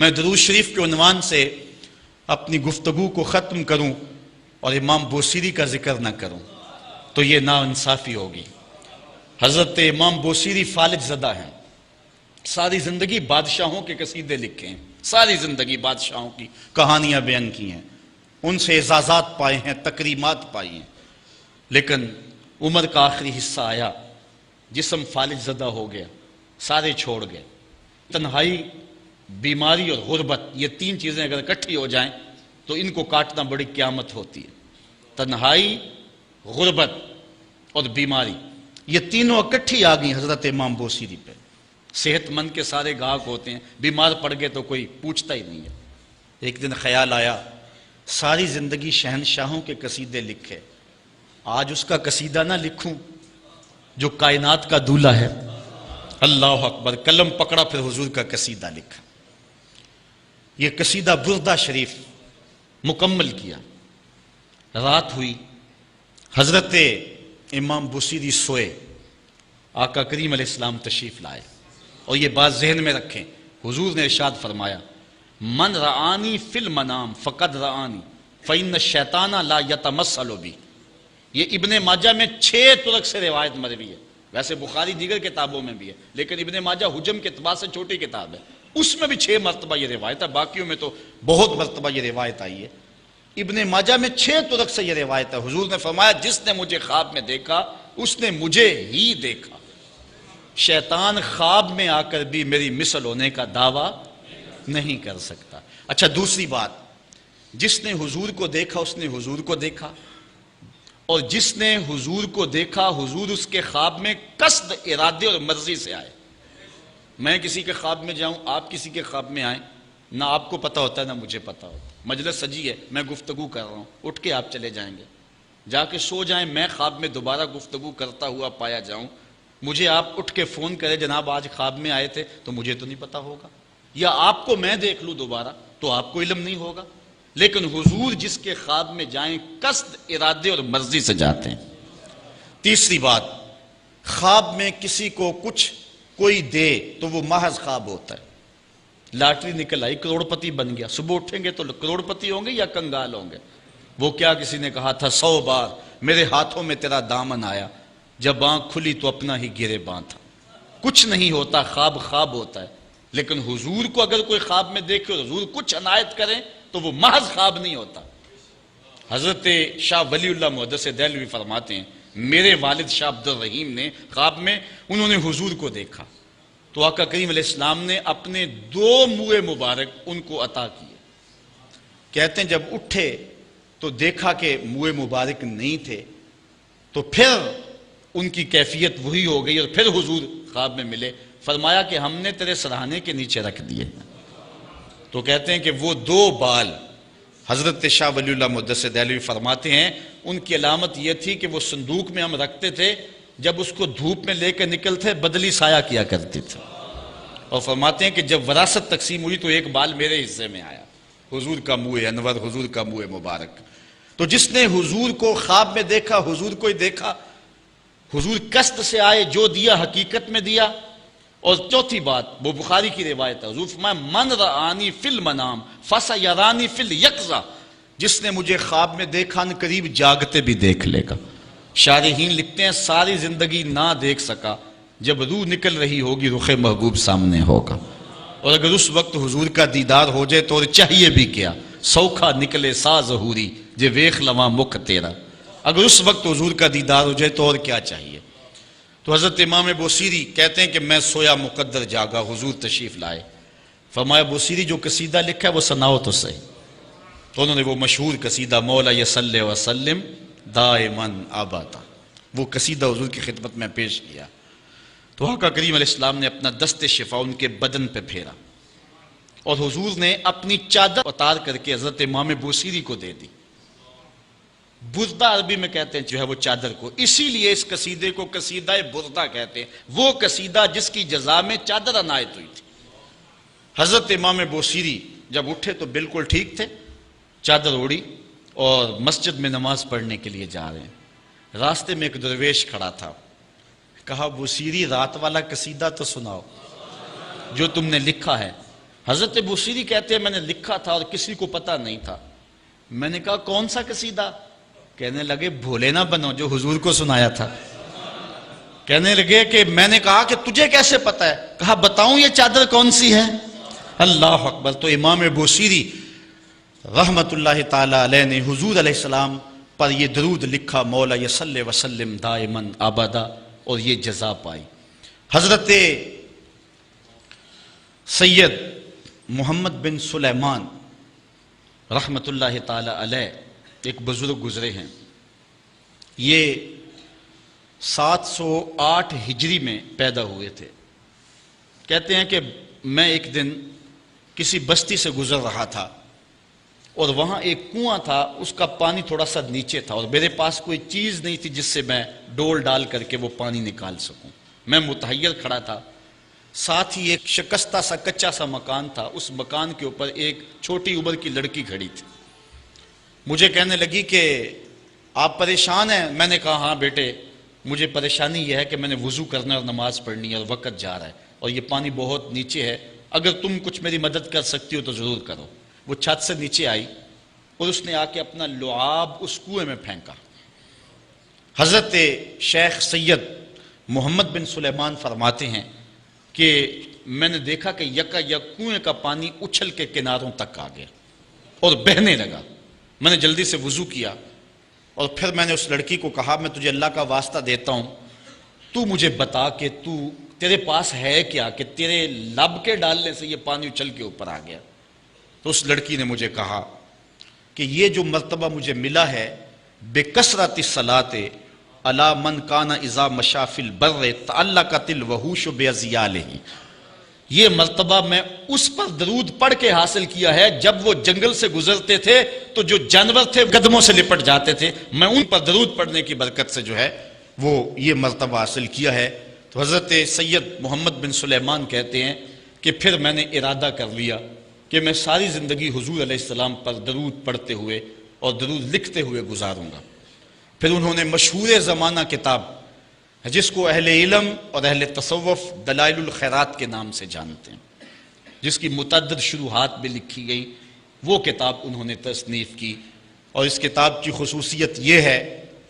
میں درود شریف کے عنوان سے اپنی گفتگو کو ختم کروں اور امام بوصیری کا ذکر نہ کروں تو یہ ناانصافی ہوگی۔ حضرت امام بوصیری فالج زدہ ہیں، ساری زندگی بادشاہوں کے قصیدے لکھے ہیں، ساری زندگی بادشاہوں کی کہانیاں بیان کی ہیں، ان سے اعزازات پائے ہیں، تکریمات پائی ہیں، لیکن عمر کا آخری حصہ آیا، جسم فالج زدہ ہو گیا، سارے چھوڑ گئے۔ تنہائی، بیماری اور غربت، یہ تین چیزیں اگر اکٹھی ہو جائیں تو ان کو کاٹنا بڑی قیامت ہوتی ہے۔ تنہائی، غربت اور بیماری، یہ تینوں اکٹھی آ گئی حضرت امام بوصیری پہ۔ صحت مند کے سارے گاہک ہوتے ہیں، بیمار پڑ گئے تو کوئی پوچھتا ہی نہیں ہے۔ ایک دن خیال آیا، ساری زندگی شہنشاہوں کے قصیدے لکھے، آج اس کا قصیدہ نہ لکھوں جو کائنات کا دولہ ہے۔ اللہ اکبر، قلم پکڑا، پھر حضور کا قصیدہ لکھا۔ یہ قصیدہ بردہ شریف مکمل کیا۔ رات ہوئی، حضرت امام بوصیری سوئے، آقا کریم علیہ السلام تشریف لائے، اور یہ بات ذہن میں رکھیں، حضور نے ارشاد فرمایا من رآنی فی المنام فقد رآنی فإن الشیطان لا یتمثل بی۔ یہ ابن ماجہ میں 6 طرق سے روایت مروی ہے، ویسے بخاری دیگر کتابوں میں بھی ہے، لیکن ابن ماجہ حجم کے اعتبار سے چھوٹی کتاب ہے، اس میں بھی 6 مرتبہ یہ روایت ہے، باقیوں میں تو بہت مرتبہ یہ روایت آئی ہے۔ ابن ماجہ میں 6 طرق سے یہ روایت ہے۔ حضور نے فرمایا جس نے مجھے خواب میں دیکھا اس نے مجھے ہی دیکھا، شیطان خواب میں آ کر بھی میری مثل ہونے کا دعویٰ نہیں کر سکتا۔ اچھا، دوسری بات، جس نے حضور کو دیکھا اس نے حضور کو دیکھا، اور جس نے حضور کو دیکھا حضور اس کے خواب میں قصد، ارادے اور مرضی سے آئے۔ میں کسی کے خواب میں جاؤں، آپ کسی کے خواب میں آئیں، نہ آپ کو پتہ ہوتا ہے نہ مجھے پتہ ہوتا، مجلس سجی ہے، میں گفتگو کر رہا ہوں، اٹھ کے آپ چلے جائیں گے، جا کے سو جائیں، میں خواب میں دوبارہ گفتگو کرتا ہوا پایا جاؤں، مجھے آپ اٹھ کے فون کرے جناب آج خواب میں آئے تھے، تو مجھے تو نہیں پتہ ہوگا، یا آپ کو میں دیکھ لوں دوبارہ تو آپ کو علم نہیں ہوگا۔ لیکن حضور جس کے خواب میں جائیں قصد، ارادے اور مرضی سے جاتے ہیں۔ تیسری بات، خواب میں کسی کو کچھ کوئی دے تو وہ محض خواب ہوتا ہے۔ لاٹری نکل آئی، کروڑ پتی بن گیا، صبح اٹھیں گے تو کروڑ پتی ہوں گے یا کنگال ہوں گے؟ وہ کیا کسی نے کہا تھا 100 بار میرے ہاتھوں میں تیرا دامن آیا، جب آنکھ کھلی تو اپنا ہی گرے باں تھا۔ کچھ نہیں ہوتا، خواب خواب ہوتا ہے، لیکن حضور کو اگر کوئی خواب میں دیکھے اور حضور کچھ عنایت کریں تو وہ محض خواب نہیں ہوتا۔ حضرت شاہ ولی اللہ محدث دہلوی فرماتے ہیں میرے والد شاہ عبد الرحیم نے خواب میں انہوں نے حضور کو دیکھا تو آقا کریم علیہ السلام نے اپنے 2 منہ مبارک ان کو عطا کیے۔ کہتے ہیں جب اٹھے تو دیکھا کہ منہ مبارک نہیں تھے، تو پھر ان کی کیفیت وہی ہو گئی، اور پھر حضور خواب میں ملے، فرمایا کہ ہم نے تیرے سرہانے کے نیچے رکھ دیے۔ تو کہتے ہیں کہ وہ 2 بال حضرت شاہ ولی اللہ محدث دہلوی فرماتے ہیں ان کی علامت یہ تھی کہ وہ صندوق میں ہم رکھتے تھے، جب اس کو دھوپ میں لے کے نکلتے بدلی سایہ کیا کرتی تھی، اور فرماتے ہیں کہ جب وراثت تقسیم ہوئی تو 1 بال میرے حصے میں آیا، حضور کا منہ انور، حضور کا منہ مبارک۔ تو جس نے حضور کو خواب میں دیکھا حضور کو ہی دیکھا، حضور قصد سے آئے، جو دیا حقیقت میں دیا۔ اور چوتھی بات، وہ بخاری کی روایت ہے، حضور فرمایا من رآنی فی المنام فسیرانی فی الیقظہ، جس نے مجھے خواب میں دیکھا ان قریب جاگتے بھی دیکھ لے گا۔ شارحین لکھتے ہیں ساری زندگی نہ دیکھ سکا، جب روح نکل رہی ہوگی رخ محبوب سامنے ہوگا، اور اگر اس وقت حضور کا دیدار ہو جائے تو اور چاہیے بھی کیا، سوکھا نکلے سا ظہوری جے ویخ لواں مکھ تیرا، اگر اس وقت حضور کا دیدار ہو جائے تو اور کیا چاہیے۔ تو حضرت امام بوصیری کہتے ہیں کہ میں سویا مقدر جاگا، حضور تشریف لائے، فرمایا بوصیری جو قصیدہ لکھا ہے وہ سناؤ تو صحیح۔ تو انہوں نے وہ مشہور قصیدہ مولا یصلی وسلم دائماً ابدا، وہ قصیدہ حضور کی خدمت میں پیش کیا۔ تو آقا کریم علیہ السلام نے اپنا دست شفا ان کے بدن پہ پھیرا، اور حضور نے اپنی چادر اتار کر کے حضرت امام بوصیری کو دے دی۔ بردہ عربی میں کہتے ہیں جو ہے وہ چادر کو، اسی لیے اس قصیدے کو قصیدہ بردہ کہتے ہیں، وہ قصیدہ جس کی جزا میں چادر عنایت ہوئی تھی۔ حضرت امام بوصیری جب اٹھے تو بالکل ٹھیک تھے، چادر اوڑی اور مسجد میں نماز پڑھنے کے لیے جا رہے ہیں۔ راستے میں ایک درویش کھڑا تھا، کہا بوصیری رات والا قصیدہ تو سناؤ جو تم نے لکھا ہے۔ حضرت بوصیری کہتے ہیں میں نے لکھا تھا اور کسی کو پتہ نہیں تھا. میں نے کہا کون سا قصیدہ؟ کہنے لگے بھولے نہ بنو جو حضور کو سنایا تھا. کہنے لگے کہ میں نے کہا کہ تجھے کیسے پتہ ہے؟ کہا بتاؤں یہ چادر کون سی ہے؟ اللہ اکبر. تو امام بوصیری رحمت اللہ تعالی علیہ نے حضور علیہ السلام پر یہ درود لکھا، مولا یصلی وسلم دائماً ابدا، اور یہ جزا پائی. حضرت سید محمد بن سلیمان رحمت اللہ تعالی علیہ ایک بزرگ گزرے ہیں. یہ 708 ہجری میں پیدا ہوئے تھے. کہتے ہیں کہ میں ایک دن کسی بستی سے گزر رہا تھا اور وہاں ایک کنواں تھا، اس کا پانی تھوڑا سا نیچے تھا اور میرے پاس کوئی چیز نہیں تھی جس سے میں ڈول ڈال کر کے وہ پانی نکال سکوں. میں متحیر کھڑا تھا. ساتھ ہی ایک شکستہ سا کچا سا مکان تھا، اس مکان کے اوپر ایک چھوٹی عمر کی لڑکی کھڑی تھی. مجھے کہنے لگی کہ آپ پریشان ہیں؟ میں نے کہا ہاں بیٹے مجھے پریشانی یہ ہے کہ میں نے وضو کرنا اور نماز پڑھنی ہے اور وقت جا رہا ہے اور یہ پانی بہت نیچے ہے، اگر تم کچھ میری مدد کر سکتی ہو تو ضرور کرو. وہ چھت سے نیچے آئی اور اس نے آ کے اپنا لعاب اس کنویں میں پھینکا. حضرت شیخ سید محمد بن سلیمان فرماتے ہیں کہ میں نے دیکھا کہ یکا یک کنویں کا پانی اچھل کے کناروں تک آ گیا اور بہنے لگا. میں نے جلدی سے وضو کیا اور پھر میں نے اس لڑکی کو کہا میں تجھے اللہ کا واسطہ دیتا ہوں، تو مجھے بتا کہ تیرے پاس ہے کیا کہ تیرے لب کے ڈالنے سے یہ پانی اچھل کے اوپر آ گیا. تو اس لڑکی نے مجھے کہا کہ یہ جو مرتبہ مجھے ملا ہے بکثرت الصلاۃ علی من کان اذا مشى فی البر تعلقت الوحوش باذیالہ، یہ مرتبہ میں اس پر درود پڑھ کے حاصل کیا ہے جب وہ جنگل سے گزرتے تھے تو جو جانور تھے قدموں سے لپٹ جاتے تھے، میں ان پر درود پڑھنے کی برکت سے جو ہے وہ یہ مرتبہ حاصل کیا ہے. تو حضرت سید محمد بن سلیمان کہتے ہیں کہ پھر میں نے ارادہ کر لیا کہ میں ساری زندگی حضور علیہ السلام پر درود پڑھتے ہوئے اور درود لکھتے ہوئے گزاروں گا. پھر انہوں نے مشہور زمانہ کتاب جس کو اہل علم اور اہل تصوف دلائل الخیرات کے نام سے جانتے ہیں، جس کی متعدد شروحات بھی لکھی گئی، وہ کتاب انہوں نے تصنیف کی. اور اس کتاب کی خصوصیت یہ ہے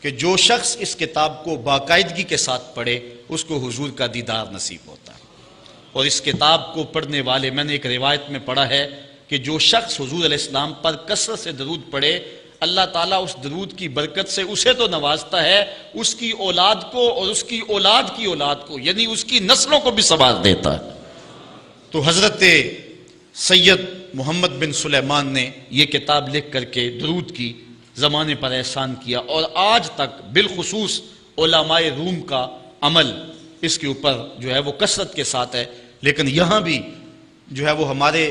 کہ جو شخص اس کتاب کو باقاعدگی کے ساتھ پڑھے اس کو حضور کا دیدار نصیب ہوتا ہے. اور اس کتاب کو پڑھنے والے، میں نے ایک روایت میں پڑھا ہے کہ جو شخص حضور علیہ السلام پر کثرت سے درود پڑھے اللہ تعالیٰ اس درود کی برکت سے اسے تو نوازتا ہے، اس کی اولاد کو اور اس کی اولاد کی اولاد کو، یعنی اس کی نسلوں کو بھی ثواب دیتا ہے. تو حضرت سید محمد بن سلیمان نے یہ کتاب لکھ کر کے درود کی زمانے پر احسان کیا، اور آج تک بالخصوص علماء روم کا عمل اس کے اوپر جو ہے وہ کثرت کے ساتھ ہے. لیکن یہاں بھی جو ہے وہ ہمارے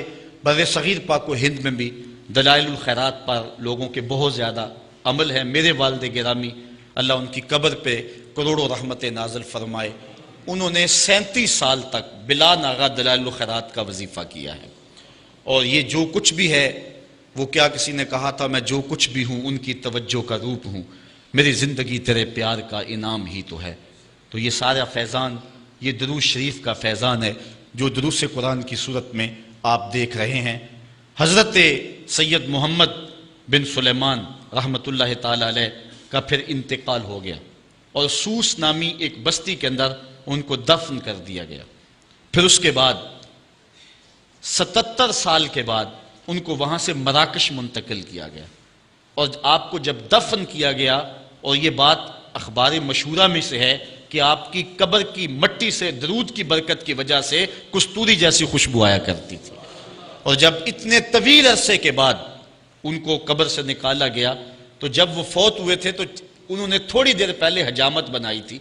بر صغیر پاک و ہند میں بھی دلائل الخیرات پر لوگوں کے بہت زیادہ عمل ہے. میرے والد گرامی اللہ ان کی قبر پہ کروڑوں رحمت نازل فرمائے، انہوں نے 37 سال تک بلا ناغہ دلائل الخیرات کا وظیفہ کیا ہے. اور یہ جو کچھ بھی ہے وہ کیا کسی نے کہا تھا میں جو کچھ بھی ہوں ان کی توجہ کا روپ ہوں، میری زندگی تیرے پیار کا انعام ہی تو ہے. تو یہ سارا فیضان یہ درود شریف کا فیضان ہے جو دروس قرآن کی صورت میں آپ دیکھ رہے ہیں. حضرت سید محمد بن سلیمان رحمت اللہ تعالی علیہ کا پھر انتقال ہو گیا اور سوس نامی ایک بستی کے اندر ان کو دفن کر دیا گیا. پھر اس کے بعد 77 سال کے بعد ان کو وہاں سے مراکش منتقل کیا گیا، اور آپ کو جب دفن کیا گیا، اور یہ بات اخبار مشہورہ میں سے ہے کہ آپ کی قبر کی مٹی سے درود کی برکت کی وجہ سے کستوری جیسی خوشبو آیا کرتی تھی. اور جب اتنے طویل عرصے کے بعد ان کو قبر سے نکالا گیا تو جب وہ فوت ہوئے تھے تو انہوں نے تھوڑی دیر پہلے حجامت بنائی تھی،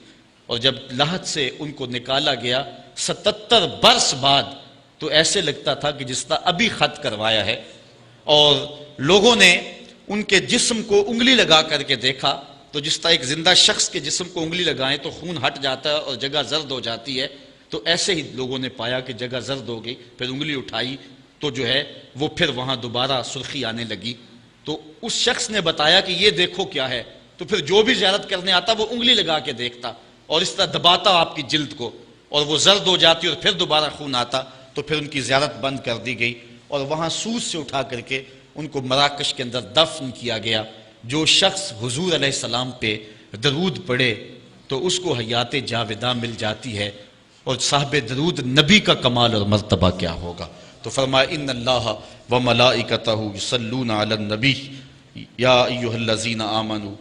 اور جب لحد سے ان کو نکالا گیا 77 برس بعد تو ایسے لگتا تھا کہ جس طرح ابھی خط کروایا ہے. اور لوگوں نے ان کے جسم کو انگلی لگا کر کے دیکھا تو جس طرح ایک زندہ شخص کے جسم کو انگلی لگائیں تو خون ہٹ جاتا ہے اور جگہ زرد ہو جاتی ہے، تو ایسے ہی لوگوں نے پایا کہ جگہ زرد ہو گئی. پھر انگلی اٹھائی تو جو ہے وہ پھر وہاں دوبارہ سرخی آنے لگی. تو اس شخص نے بتایا کہ یہ دیکھو کیا ہے، تو پھر جو بھی زیارت کرنے آتا وہ انگلی لگا کے دیکھتا اور اس طرح دباتا آپ کی جلد کو، اور وہ زرد ہو جاتی اور پھر دوبارہ خون آتا. تو پھر ان کی زیارت بند کر دی گئی اور وہاں سوس سے اٹھا کر کے ان کو مراکش کے اندر دفن کیا گیا۔ جو شخص حضور علیہ السلام پہ درود پڑھے تو اس کو حیات جاوداں مل جاتی ہے، اور صاحب درود نبی کا کمال اور مرتبہ کیا ہوگا۔ تو فرمایا ان اللہ و ملائکتہ یصلون علی النبی یا ایھا الذین آمنوا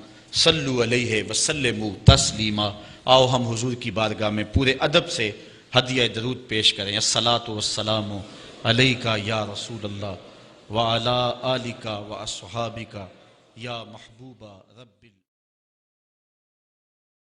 صلوا علیہ وسلموا تسلیما۔ آؤ ہم حضور کی بارگاہ میں پورے ادب سے ہدیہ درود پیش کریں۔ الصلاۃ والسلام علیک یا رسول اللہ وعلی آلک واصحابک یا محبوب رب